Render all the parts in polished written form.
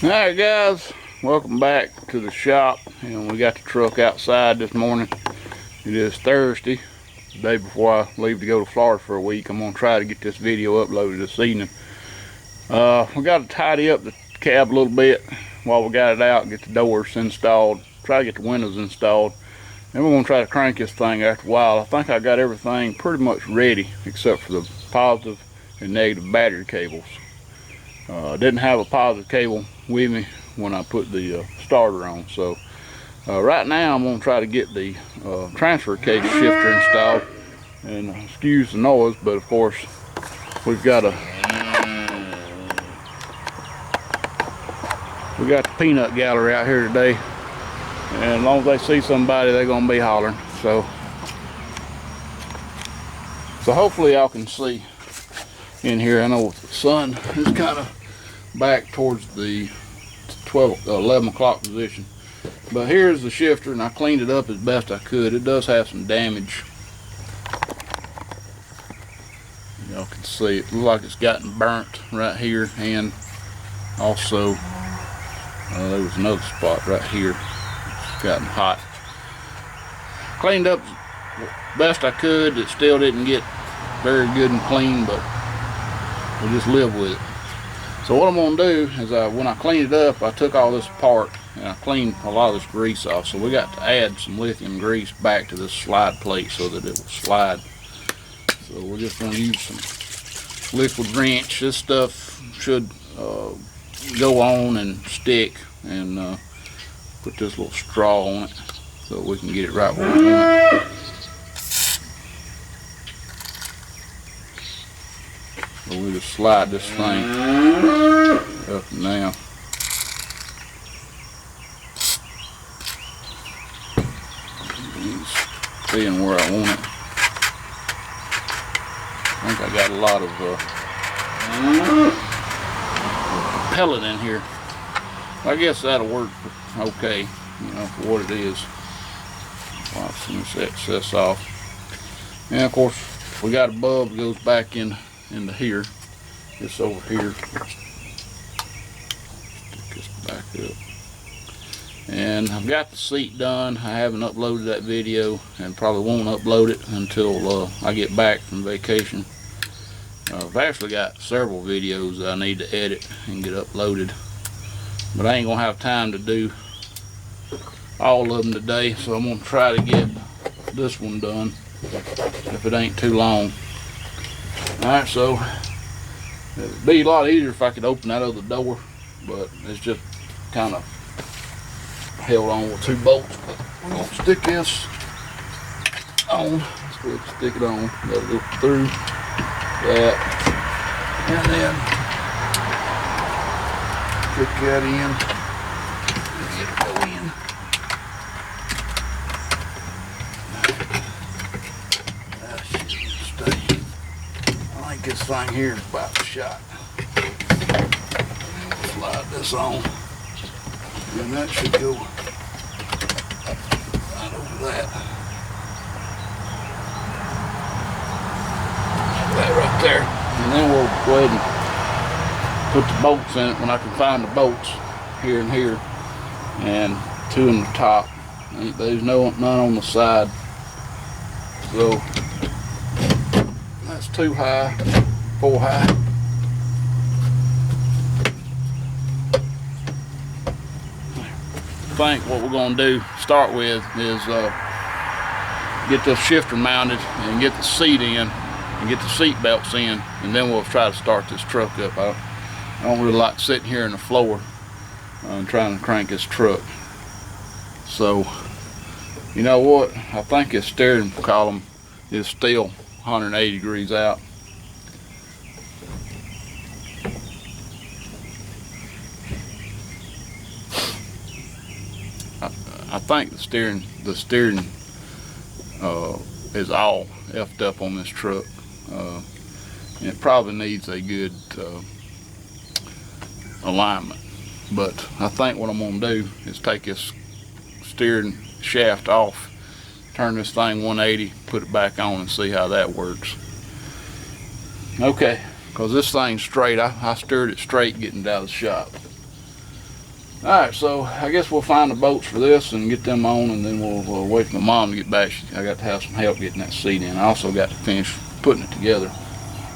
Alright guys, welcome back to the shop. And we got the truck outside this morning. It is Thursday, the day before I leave to go to Florida for a week. I'm going to try to get this video uploaded this evening. We got to tidy up the cab a little bit while we got it out, get the doors installed, try to get the windows installed. And we're going to try to crank this thing after a while. I think I got everything pretty much ready except for the positive and negative battery cables. Didn't have a positive cable with me when I put the starter on, so right now I'm going to try to get the transfer case shifter installed. And excuse the noise, but of course we got the peanut gallery out here today, and as long as they see somebody they're going to be hollering. So hopefully y'all can see in here. I know the sun is kind of back towards the 11 o'clock position, but here's the shifter, and I cleaned it up as best I could. It does have some damage. Y'all can see it looks like it's gotten burnt right here, and also there was another spot right here. It's gotten hot. Cleaned up best I could. It still didn't get very good and clean, but we'll just live with it. So what I'm going to do is when I cleaned it up, I took all this apart and I cleaned a lot of this grease off. So we got to add some lithium grease back to this slide plate so that it will slide. So we're just going to use some liquid wrench. This stuff should go on and stick, and put this little straw on it so we can get it right where we want it. So we'll just slide this thing up and down. Seeing where I want it. I think I got a lot of pellet in here. I guess that'll work okay, you know, for what it is. Wipe some of this excess off. And of course, we got a bulb that goes back into here. It's over here. Stick this back up. And I've got the seat done. I haven't uploaded that video and probably won't upload it until I get back from vacation. I've actually got several videos that I need to edit and get uploaded, but I ain't gonna have time to do all of them today, so I'm gonna try to get this one done if it ain't too long. Alright, so it'd be a lot easier if I could open that other door, but it's just kind of held on with two bolts. But we're gonna stick this on. Let's go ahead and stick it on. Gotta go through that, and then click that in and get it go in. That should stay. I think this thing here is about shot. Slide this on, and that should go right over that. That right there. And then we'll go ahead and put the bolts in it when I can find the bolts here and here, and two in the top. There's none on the side. So that's 2 high, 4 high. I think what we're going to do, start with, is get this shifter mounted and get the seat in and get the seat belts in, and then we'll try to start this truck up. I don't really like sitting here on the floor and trying to crank this truck. So you know what, I think this steering column is still 180 degrees out. I think the steering is all effed up on this truck. It probably needs a good alignment, but I think what I'm going to do is take this steering shaft off, turn this thing 180, put it back on, and see how that works. Okay, because this thing's straight. I steered it straight getting it out of the shop. Alright, so I guess we'll find the bolts for this and get them on, and then we'll wait for my mom to get back. I got to have some help getting that seat in. I also got to finish putting it together.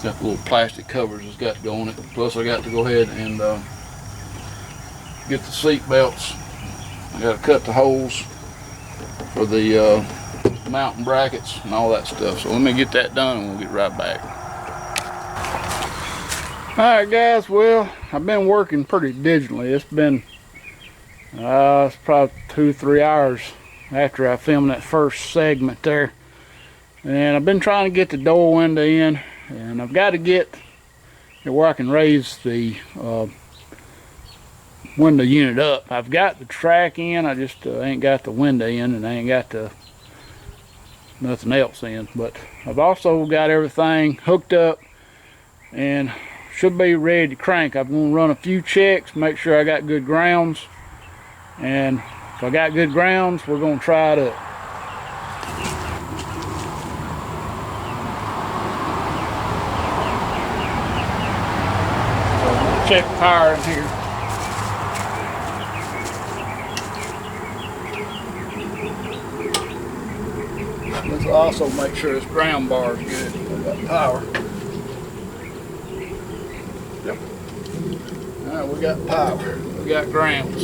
Got the little plastic covers that's got to go on it. Plus I got to go ahead and get the seat belts. I got to cut the holes for the mounting brackets and all that stuff. So let me get that done and we'll get right back. Alright guys, well, I've been working pretty diligently. It's been it's probably 2-3 hours after I filmed that first segment there. And I've been trying to get the door window in, and I've got to get where I can raise the window unit up. I've got the track in, I just ain't got the window in, and I ain't got nothing else in. But I've also got everything hooked up and should be ready to crank. I'm going to run a few checks, make sure I got good grounds, and if I got good grounds, we're going to try it up. So check the power in here. Let's also make sure this ground bar is good. We got power. Yep. Alright, we got power. We got grounds.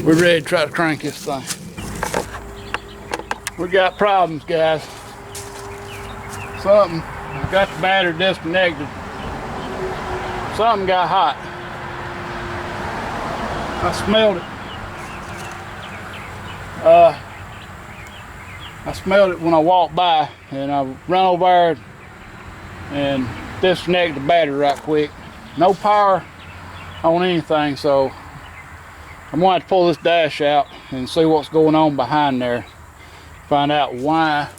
We're ready to try to crank this thing. We got problems, guys. I got the battery disconnected. Something got hot. I smelled it. I smelled it when I walked by, and I run over there and disconnected the battery right quick. No power on anything, so I'm going to have to pull this dash out and see what's going on behind there. Find out what's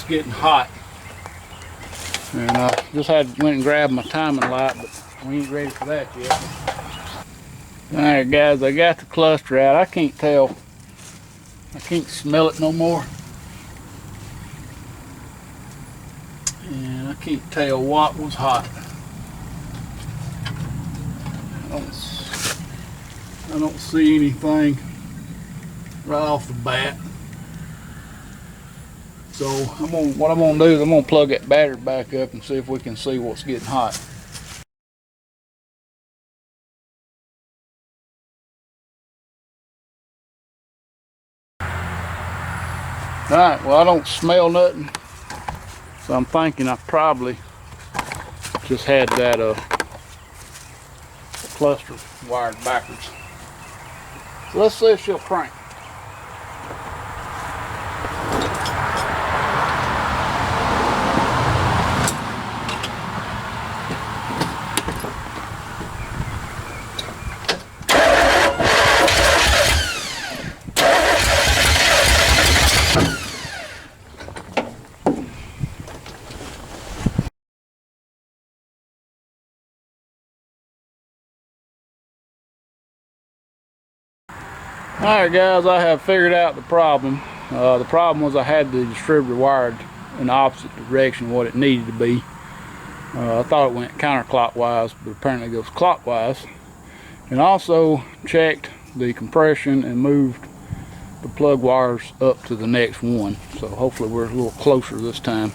getting hot. And I just went and grabbed my timing light, but we ain't ready for that yet. Alright guys, I got the cluster out. I can't tell. I can't smell it no more. And I can't tell what was hot. I don't see anything right off the bat. So what I'm gonna do is I'm gonna plug that battery back up and see if we can see what's getting hot. Alright, well I don't smell nothing, so I'm thinking I probably just had that cluster wired backwards. So let's see if she'll crank. Alright guys, I have figured out the problem. The problem was I had the distributor wired in the opposite direction of what it needed to be. I thought it went counterclockwise, but apparently it goes clockwise. And also checked the compression and moved the plug wires up to the next one. So hopefully we're a little closer this time.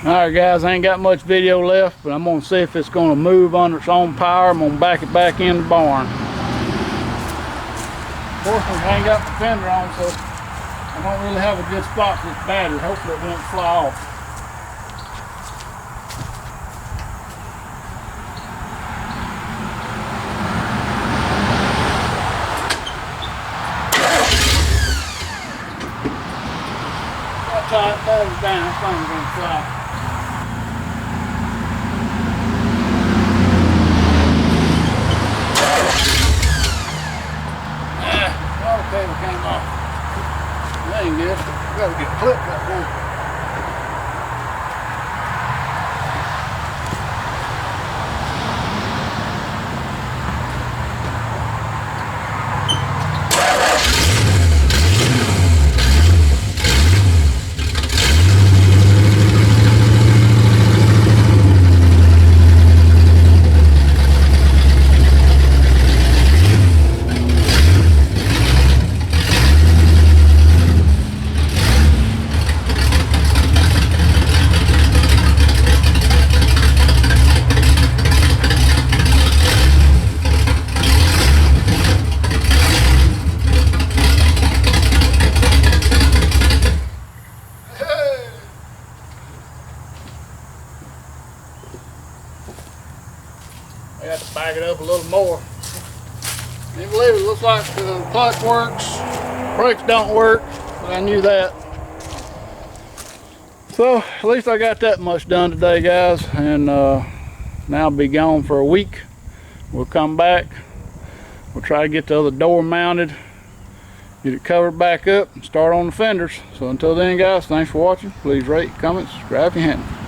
Alright guys, I ain't got much video left, but I'm gonna see if it's gonna move under its own power. I'm gonna back it back in the barn. Fortunately, I ain't got the fender on, so I don't really have a good spot for this battery. Hopefully it won't fly off. Tie that battery down, this thing's gonna fly. Okay, we came off. That ain't good. We gotta get clipped right now. I got to back it up a little more. Can you believe it? Looks like the clutch works, brakes don't work, but I knew that. So at least I got that much done today, guys, and now I'll be gone for a week. We'll come back. We'll try to get the other door mounted, get it covered back up, and start on the fenders. So until then, guys, thanks for watching. Please rate, comment, subscribe if you haven't.